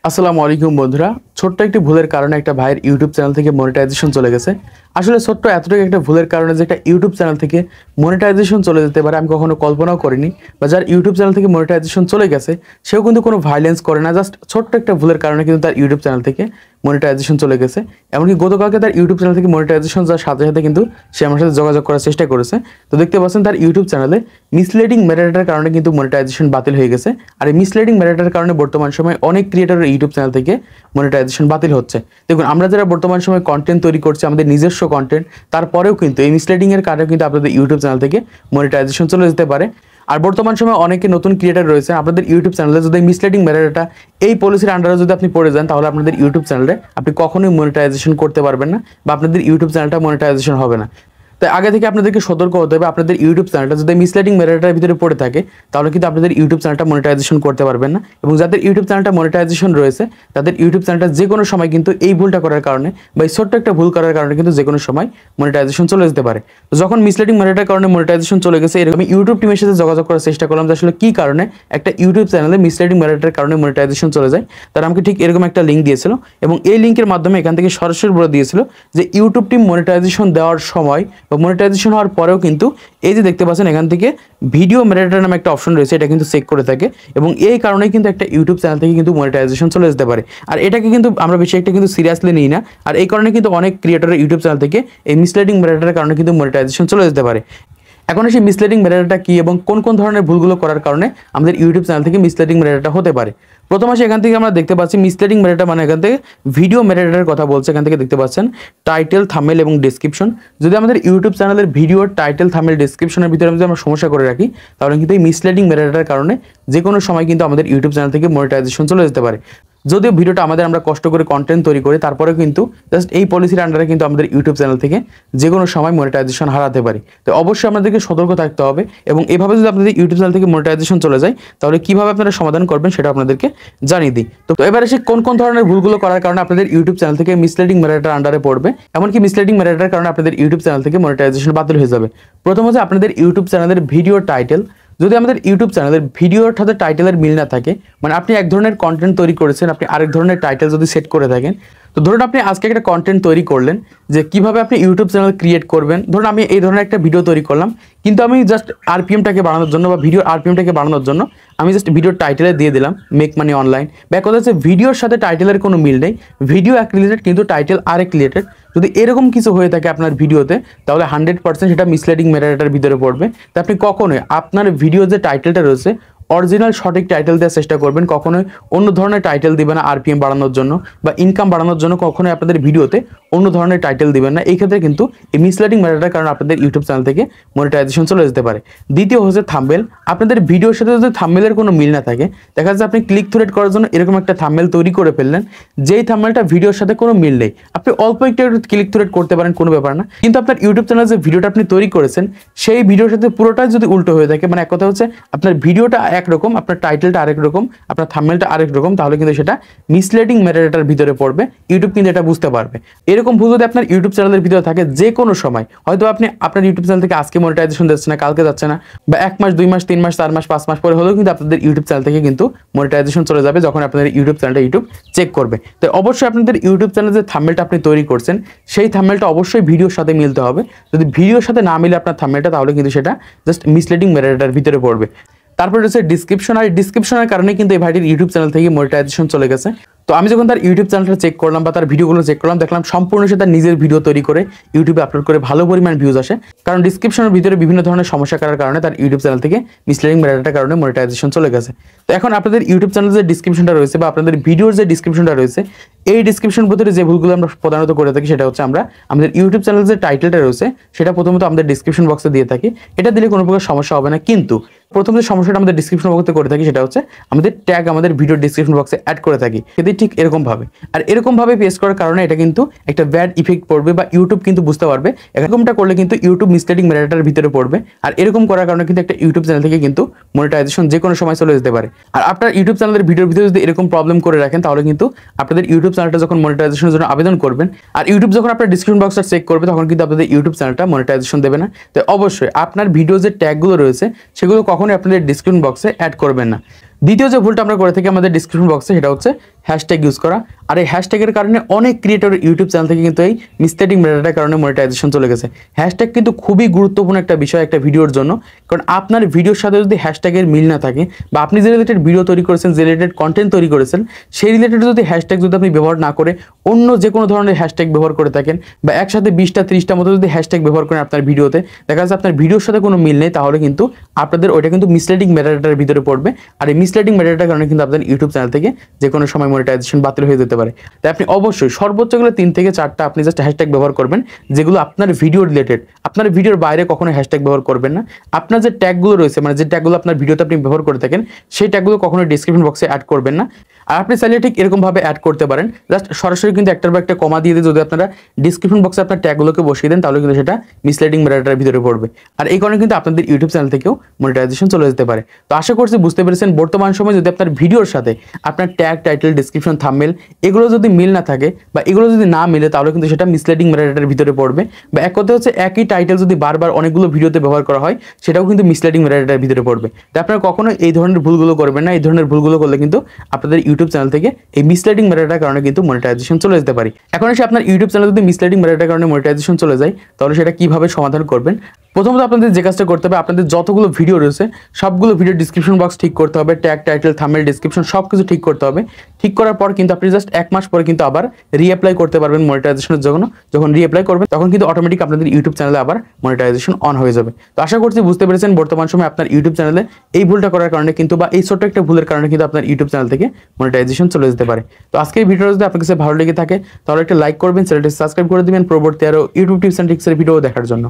আসসালামু আলাইকুম বন্ধুরা। ছোট্ট একটি ভুলের কারণে একটা ভাইয়ের ইউটিউব চ্যানেল থেকে মনিটাইজেশন চলে গেছে। আসলে ছোট্ট এতটুকু একটা ভুলের কারণে যে একটা ইউটিউব চ্যানেল থেকে মনিটাইজেশন চলে যেতে পারে আমি কখনো কল্পনাও করিনি। বা যার ইউটিউব চ্যানেল থেকে মনিটাইজেশন চলে গেছে সেও কিন্তু কোনো ভায়োলেন্স করে না, জাস্ট ছোট্ট একটা ভুলের কারণে কিন্তু তার ইউটিউব চ্যানেল থেকে মনিটাইজেশন চলে গেছে। এমনকি গতকালকে তার ইউটিউব চ্যানেল থেকে মনিটাইজেশন যাওয়ার সাথে সাথে কিন্তু সে আমার সাথে যোগাযোগ করার চেষ্টা করেছে। তো দেখতে পাচ্ছেন তার ইউটিউব চ্যানেলে মিসলিডিং মেটাডাটার কারণে কিন্তু মনিটাইজেশন বাতিল হয়ে গেছে। আর এই মিসলিডিং মেটাডাটার কারণে বর্তমান সময়ে অনেক ক্রিয়েটরের ইউটিউব চ্যানেল থেকে মনিটাইজেশন বাতিল হচ্ছে। দেখুন, আমরা যারা বর্তমান সময়ে কন্টেন্ট তৈরি করছি, আমাদের নিজস্ব কন্টেন্ট, তারপরেও কিন্তু এই মিসলিডিং এর কারণে কিন্তু আপনাদের ইউটিউব চ্যানেল থেকে মনিটাইজেশন চলে যেতে পারে। আর বর্তমান সময়ে অনেকে নতুন ক্রিয়েটর রয়েছে, আপনাদের ইউটিউব চ্যানেলে যদি মিসলিডিং মেটাডাটা এই পলিসির আন্ডারে যদি আপনি পড়ে যান, তাহলে আপনাদের ইউটিউব চ্যানেলে আপনি কখনোই মনিটাইজেশন করতে পারবেন না, বা আপনাদের ইউটিউব চ্যানেলটা মনিটাইজেশন হবে না। তাই আগে থেকে আপনাদেরকে সতর্ক হতে হবে, আপনাদের ইউটিউব চ্যানেলটা যদি মিসলিডিং মেটাডাটার ভিতরে পড়ে থাকে তাহলে কিন্তু আপনাদের ইউটিউব চ্যানেলটা মনিটাইজেশন করতে পারবেন না। এবং যাদের ইউটিউব চ্যানেলটা মনিটাইজেশন রয়েছে তাদের ইউটিউব চ্যানেলটা যে কোনো সময় কিন্তু এই ভুলটা করার কারণে বা এই ছোট্ট একটা ভুল করার কারণে কিন্তু যে কোনো সময় মনিটাইজেশন চলে যেতে পারে। তো যখন মিসলিডিং মেটাডাটার কারণে মনিটাইজেশন চলে গেছে, এরকম ইউটিউব টিমের সাথে যোগাযোগ করার চেষ্টা করলাম যে আসলে কী কারণে একটা ইউটিউব চ্যানেলে মিসলিডিং মেটাডাটার কারণে মনিটাইজেশন চলে যায়। তারা আমাকে ঠিক এরকম একটা লিঙ্ক দিয়েছিল এবং এই লিঙ্কের মাধ্যমে এখান থেকে সরাসরি বলে দিয়েছিল যে ইউটিউব টিম মনিটাইজেশন দেওয়ার সময় বা মনিটাইজেশন হওয়ার পরেও কিন্তু এই যে দেখতে পাচ্ছেন এখান থেকে ভিডিও মেটাডাটা নামে একটা অপশন রয়েছে, এটা কিন্তু চেক করে থাকে এবং এই কারণেই কিন্তু একটা ইউটিউব চ্যানেল থেকে কিন্তু মনিটাইজেশন চলে যেতে পারে। আর এটাকে কিন্তু আমরা বেশি একটা কিন্তু সিরিয়াসলি নিই না, আর এই কারণে কিন্তু অনেক ক্রিয়েটরের ইউটিউব চ্যানেল থেকে এই মিসলিডিং মেটাডাটার কারণে কিন্তু মনিটাইজেশন চলে যেতে পারে। এখন সেই মিসলিডিং মেটাডাটা কি এবং কোন কোন ধরনের ভুলগুলো করার কারণে আমাদের ইউটিউব চ্যানেল থেকে মিসলিডিং মেটাডাটা হতে পারে। প্রথম আসে এখান থেকে আমরা দেখতে পাচ্ছি মিসলিডিং মেটাডাটা মানে এখান থেকে ভিডিও মেটাডাটার কথা বলছে। এখান থেকে দেখতে পাচ্ছেন টাইটেল, থাম্বনেল এবং ডেসক্রিপশন। যদি আমাদের ইউটিউব চ্যানেলের ভিডিওর টাইটেল, থাম্বনেল, ডেসক্রিপশনের ভিতরে যদি আমরা সমস্যা করে রাখি তাহলে কিন্তু এই মিসলিডিং মেটাডাটার কারণে যে কোনো সময় কিন্তু আমাদের ইউটিউব চ্যানেল থেকে মনিটাইজেশন চলে যেতে পারে। যদিও ভিডিওটা আমরা কষ্ট করে কন্টেন্ট তৈরি করি, তারপরেও কিন্তু জাস্ট এই পলিসির আন্ডারে কিন্তু আমাদের ইউটিউব চ্যানেল থেকে যে কোনো সময় মনিটাইজেশন হারাতে পারি। তো অবশ্যই আপনাদেরকে সতর্ক থাকতে হবে এবং এভাবে যদি আপনাদের ইউটিউব চ্যানেল থেকে মনিটাইজেশন চলে যায় তাহলে কীভাবে আপনারা সমাধান করবেন সেটা আপনাদেরকে জানিয়ে দিই। তো এবারে সে কোন কোন ধরনের ভুলগুলো করার কারণে আপনাদের ইউটিউব চ্যানেল থেকে মিসলিডিং মেটাডাটার আন্ডারে পড়বে, এমনকি মিসলিডিং মেটাডাটার কারণে আপনাদের ইউটিউব চ্যানেল থেকে মনিটাইজেশন বাতিল হয়ে যাবে। প্রথম হচ্ছে আপনাদের ইউটিউব চ্যানেলের ভিডিও টাইটেল। যদি আমাদের ইউটিউব চ্যানেলের ভিডিওর সাথে টাইটেলের মিল না থাকে, মানে আপনি এক ধরনের কন্টেন্ট তৈরি করেছেন, আপনি আরেক ধরনের টাইটেল যদি সেট করে থাকেন, তো ধরুন আপনি আজকে একটা কন্টেন্ট তৈরি করলেন যে কিভাবে আপনি ইউটিউব চ্যানেল ক্রিয়েট করবেন। ধরুন আমি এই ধরনের একটা ভিডিও তৈরি করলাম, কিন্তু আমি জাস্ট আরপিএমটাকে বাড়ানোর জন্য বা ভিডিওর আরপিএমটাকে বাড়ানোর জন্য আমি জাস্ট ভিডিওর টাইটেলে দিয়ে দিলাম মেক মানি অনলাইন। বা কথা হচ্ছে ভিডিওর সাথে টাইটেলের কোনো মিল নেই, ভিডিও এক রিলেটেড কিন্তু টাইটেল আরেক রিলেটেড। যদি এরকম কিছু হয়ে থাকে আপনার ভিডিওতে তাহলে 100% সেটা মিসলিডিং মেটাডাটার ভিতরে পড়বে। তো আপনি কখনোই আপনার ভিডিও যে টাইটেলটা রয়েছে অরিজিনাল সঠিক টাইটেল দেওয়ার চেষ্টা করবেন, কখনোই অন্য ধরনের টাইটেল দিবেন না। আরপিএম বাড়ানোর জন্য বা ইনকাম বাড়ানোর জন্য কখনোই আপনাদের ভিডিওতে অন্য ধরনের টাইটেল দিবেন না। এই ক্ষেত্রে কিন্তু এই মিসলিডিং মেটাডাটার কারণে আপনাদের ইউটিউব চ্যানেল থেকে মনিটাইজেশন চলে যেতে পারে। দ্বিতীয় হচ্ছে থাম্বনেল। আপনাদের ভিডিওর সাথে যদি থাম্বনেলের কোনো মিল না থাকে, দেখা যাচ্ছে আপনি ক্লিক থ্রু রেট করার জন্য এরকম একটা থাম্বনেল তৈরি করে ফেললেন, যেই থাম্বনেলটা ভিডিওর সাথে কোনো মিল নেই। আপনি অল্প একটু ক্লিক থ্রু রেট করতে পারেন, কোনো ব্যাপার না, কিন্তু আপনার ইউটিউব চ্যানেলে যে ভিডিওটা আপনি তৈরি করেছেন সেই ভিডিওর সাথে পুরোটাই যদি উল্টো হয়ে থাকে, মানে এক কথা হচ্ছে আপনার ভিডিওটা একরকম, আপনার টাইটেলটা আরেক রকম, আপনার থাম্বনেলটা আরেক রকম, তাহলে কিন্তু সেটা মিসলিডিং মেটাডাটার ভিতরে পড়বে। ইউটিউব কিন্তু এটা বুঝতে পারবে। এরকম ভুল যদি আপনার ইউটিউব চ্যানেলের ভিতরে থাকে যে কোনো সময়, হয়তো আপনি আপনার ইউটিউব চ্যানেল থেকে আজকে মনিটাইজেশন যাচ্ছে না, কালকে যাচ্ছে না, বা 1 মাস 2 মাস 3 মাস 4 মাস 5 মাস পরে হলেও কিন্তু আপনাদের ইউটিউব চ্যানেল থেকে কিন্তু মনিটাইজেশন চলে যাবে যখন আপনাদের ইউটিউব চ্যানেলটা ইউটিউব চেক করবে। তো অবশ্যই আপনাদের ইউটিউব চ্যানেলে যে থাম্বনেলটা আপনি তৈরি করছেন সেই থাম্বনেলটা অবশ্যই ভিডিওর সাথে মিলতে হবে। যদি ভিডিওর সাথে না মিলে আপনার থাম্বনেলটা তাহলে কিন্তু সেটা জাস্ট মিসলিডিং মেটাডাটার ভিতরে পড়বে। তারপর রয়েছে ডিসক্রিপশন। আর ডিসক্রিপশনের কারণে কিন্তু এই ভাইটির ইউটিউব চ্যানেল থেকে মনিটাইজেশন চলে গেছে। তো আমি যখন তার ইউটিউব চ্যানেলটা চেক করলাম বা তার ভিডিওগুলো চেক করলাম, দেখলাম সম্পূর্ণ সে তার নিজের ভিডিও তৈরি করে ইউটিউবে আপলোড করে ভালো পরিমাণ ভিউজ আসে, কারণ ডিসক্রিপশনের ভিতরে বিভিন্ন ধরনের সমস্যা করার কারণে তার ইউটিউব চ্যানেল থেকে মিসলিডিং মেটাডাটার কারণে মনিটাইজেশন চলে গেছে। তো এখন আপনাদের ইউটিউব চ্যানেলের যে ডিসক্রিপশনটা রয়েছে বা আপনাদের ভিডিওর যে ডিসক্রিপশনটা রয়েছে, এই ডিসক্রিপশন ভিতরে যে ভুলগুলো আমরা প্রধানত করে থাকি সেটা হচ্ছে আমরা আমাদের ইউটিউব চ্যানেলের যে টাইটেলটা রয়েছে সেটা প্রথমত আমাদের ডিসক্রিপশন বক্সে দিয়ে থাকি। এটা দিলে কোনো প্রকার সমস্যা হবে না, কিন্তু প্রথম যে সমস্যাটা আমাদের ডিসক্রিপশন বক্সে করে থাকি সেটা হচ্ছে আমাদের ট্যাগ আমাদের ভিডিও ডিসক্রিপশন বক্সে অ্যাড করে থাকি, সেটি ঠিক এরকমভাবে। আর এরকমভাবে পেস্ট করার কারণে এটা কিন্তু একটা ব্যাড ইফেক্ট পড়বে বা ইউটিউব কিন্তু বুঝতে পারবে। এরকমটা করলে কিন্তু ইউটিউব মিসলিডিং মেটাডাটার ভিতরে পড়বে। আর এরকম করার কারণে কিন্তু একটা ইউটিউব চ্যানেল থেকে কিন্তু মনিটাইজেশন যে কোনো সময় চলে যেতে পারে। আর আপনার ইউটিউব চ্যানেলের ভিডিওর ভিতরে যদি এরকম প্রবলেম করে রাখেন তাহলে কিন্তু আপনাদের ইউটিউব চ্যানেলটা যখন মনিটাইজেশনের জন্য আবেদন করবেন আর ইউটিউব যখন আপনার ডিসক্রিপশন বক্সটা চেক করবে তখন কিন্তু আপনাদের ইউটিউব চ্যানেলটা মনিটাইজেশন দেবে না। তো অবশ্যই আপনার ভিডিও যে ট্যাগগুলো রয়েছে সেগুলো কখনোই আপনাদের ডিসক্রিপশন বক্সে অ্যাড করবেন না। দ্বিতীয় যে ভুলটা আমরা করে থাকি আমাদের ডিসক্রিপশন বক্সে সেটা হচ্ছে হ্যাশট্যাগ ইউজ করা। আর এই হ্যাশট্যাগের কারণে অনেক ক্রিয়েটরের ইউটিউব চ্যানেল থেকে কিন্তু এই মিসলিডিং মেটাডাটার কারণে মনিটাইজেশন চলে গেছে। হ্যাশট্যাগ কিন্তু খুবই গুরুত্বপূর্ণ একটা বিষয় একটা ভিডিওর জন্য, কারণ আপনার ভিডিওর সাথে যদি হ্যাশট্যাগের মিল না থাকে বা আপনি যে রিলেটেড ভিডিও তৈরি করেছেন, যে রিলেটেড কন্টেন্ট তৈরি করেছেন, সেই রিলেটেড যদি হ্যাশট্যাগ যদি আপনি ব্যবহার না করে অন্য যে কোনো ধরনের হ্যাশট্যাগ ব্যবহার করে থাকেন বা একসাথে 20টা 30টা মতো যদি হ্যাশট্যাগ ব্যবহার করেন আপনার ভিডিওতে, দেখা যাচ্ছে আপনার ভিডিওর সাথে কোনো মিল নেই, তাহলে কিন্তু আপনাদের ওইটা কিন্তু মিসলিডিং মেটাডাটার ভিতরে পড়বে। আর এই মিসলিডিং মেটাডাটার কারণে কিন্তু আপনার ইউটিউব চ্যানেল থেকে যে কোনো সময় মনিটাইজেশন বাতিল হয়ে যেতে পারে। তাই আপনি অবশ্যই সর্বোচ্চ গেলে 3 থেকে 4টা আপনি জাস্ট হ্যাশট্যাগ ব্যবহার করবেন, যেগুলো আপনার ভিডিও রিলেটেড। আপনার ভিডিওর বাইরে কখনো হ্যাশট্যাগ ব্যবহার করবেন না। আপনার যে ট্যাগগুলো রয়েছে, মানে যে ট্যাগগুলো আপনার ভিডিওতে আপনি ব্যবহার করে থাকেন, সেই ট্যাগগুলো কখনো ডিসক্রিপশন বক্সে অ্যাড করবেন না। আর আপনি চাইলে ঠিক এরকমভাবে অ্যাড করতে পারেন, জাস্ট সরাসরি কিন্তু একটার বা একটা কমা দিয়ে যদি আপনারা ডিসক্রিপশন বক্সে আপনার ট্যাগগুলোকে বসিয়ে দেন, তাহলে কিন্তু সেটা মিসলিডিং মেটাডাটার ভিতরে পড়বে। আর এই কারণে কিন্তু আপনাদের ইউটিউব চ্যানেল থেকেও মনিটাইজেশন চলে যেতে পারে। তো আশা করছি বুঝতে পেরেছেন, বর্তমান সময়ে যদি আপনার ভিডিওর সাথে আপনার ট্যাগ, টাইটেল, ডিসক্রিপশন, থাম্বনেল এগুলো যদি মিল না থাকে বা এগুলো যদি না মিলে, তাহলে কিন্তু সেটা মিসলিডিং মেটাডাটার ভিতরে পড়বে। বা এক কথা হচ্ছে একই টাইটেল যদি বারবার অনেকগুলো ভিডিওতে ব্যবহার করা হয়, সেটাও কিন্তু মিসলিডিং মেটাডাটার ভিতরে পড়বে। তাই আপনারা কখনো এই ধরনের ভুলগুলো করবেন না। এই ধরনের ভুলগুলো করলে কিন্তু আপনাদের ইউটিউব চ্যানেল থেকে এই মিসলিডিং মেটাডাটার কারণে কিন্তু মনিটাইজেশন চলে যেতে পারে। এখন এসে আপনার ইউটিউব চ্যানেলে যদি মিসলিডিং মেটাডাটার কারণে মনিটাইজেশন চলে যায়, তাহলে সেটা কিভাবে সমাধান করবেন? প্রথমত আপনাদের যে কাজটা করতে হবে, আপনাদের যতগুলো ভিডিও রয়েছে সবগুলো ভিডিও ডিসক্রিপশন বক্স ঠিক করতে হবে, ট্যাগ, টাইটেল, থাম্বনেল, ডিসক্রিপশন সব কিছু ঠিক করতে হবে। ঠিক করার পর কিন্তু আপনি জাস্ট 1 মাস পরে কিন্তু আবার রিঅ্যাপ্লাই করতে পারবেন মনিটাইজেশনের জন্য। যখন রিঅ্যাপ্লাই করবেন তখন কিন্তু অটোমেটিক আপনাদের ইউটিউব চ্যানেলে আবার মনিটাইজেশন অন হয়ে যাবে। তো আশা করছি বুঝতে পেরেছেন, বর্তমান সময় আপনার ইউটিউব চ্যানেলে এই ভুলটা করার কারণে কিন্তু বা এই ছোট্ট একটা ভুলের কারণে কিন্তু আপনার ইউটিউব চ্যানেল থেকে মনিটাইজেশন চলে যেতে পারে। তো আজকের এই ভিডিওটা যদি আপনার কাছে ভালো লেগে থাকে, তাহলে একটা লাইক করবেন, চ্যানেলটি সাবস্ক্রাইব করে দিবেন পরবর্তী আরও ইউটিউব টিপস অ্যান্ড ট্রিক্সের ভিডিও দেখার জন্য।